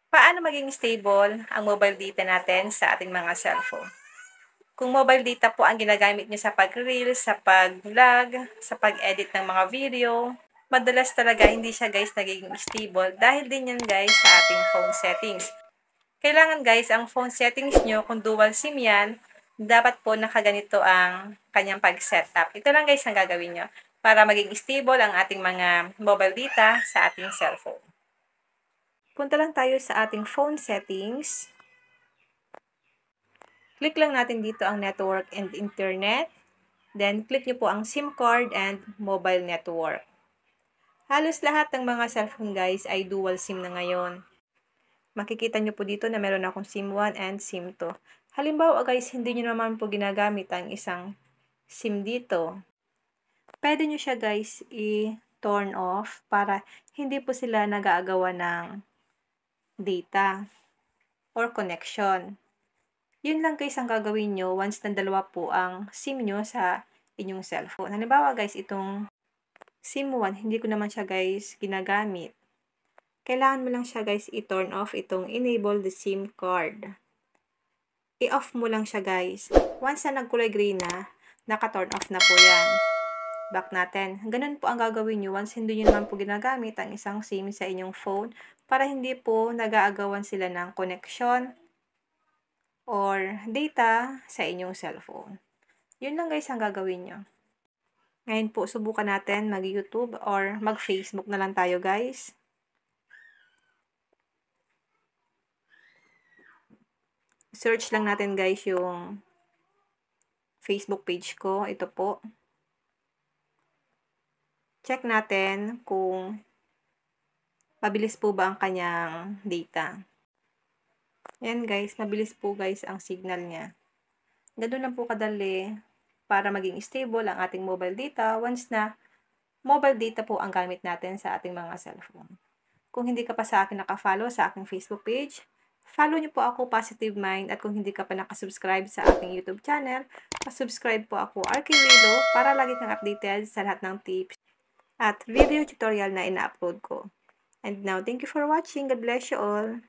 Paano maging stable ang mobile data natin sa ating mga cellphone? Kung mobile data po ang ginagamit nyo sa pag-reels, sa pag-vlog, sa pag-edit ng mga video, madalas talaga hindi siya guys nagiging stable dahil din yan guys sa ating phone settings. Kailangan guys ang phone settings nyo, kung dual SIM yan, dapat po nakaganito ang kanyang pag-setup. Ito lang guys ang gagawin nyo para maging stable ang ating mga mobile data sa ating cellphone. Punta lang tayo sa ating phone settings. Click lang natin dito ang network and internet. Then, click nyo po ang SIM card and mobile network. Halos lahat ng mga cellphone guys ay dual SIM na ngayon. Makikita nyo po dito na meron akong SIM 1 and SIM 2. Halimbawa guys, hindi nyo naman po ginagamit ang isang SIM dito. Pwede nyo siya guys i-turn off para hindi po sila nag-aagawan ng data or connection. Yun lang guys ang gagawin nyo once na dalawa po ang SIM nyo sa inyong cellphone. Halimbawa guys, itong SIM 1, hindi ko naman siya guys ginagamit. Kailangan mo lang siya guys i-turn off itong enable the SIM card. I-off mo lang siya guys. Once na nagkulay green na, naka-turn off na po yan. Back natin. Ganun po ang gagawin nyo once hindi nyo naman po ginagamit ang isang SIM sa inyong phone para hindi po nag-aagawan sila ng connection or data sa inyong cellphone. Yun lang guys ang gagawin nyo. Ngayon po, subukan natin mag-YouTube or mag-Facebook na lang tayo guys. Search lang natin guys yung Facebook page ko. Ito po. Check natin kung mabilis po ba ang kanyang data. Yan guys, mabilis po guys ang signal niya. Ganun lang po kadali para maging stable ang ating mobile data once na mobile data po ang gamit natin sa ating mga cellphone. Kung hindi ka pa sa akin nakafollow sa aking Facebook page, follow niyo po ako, Positive Mind, at kung hindi ka pa nakasubscribe sa aking YouTube channel, pasubscribe po ako, RK Rilo, para lagi kang updated sa lahat ng tips at video tutorial na ina-upload ko. And now, thank you for watching. God bless you all.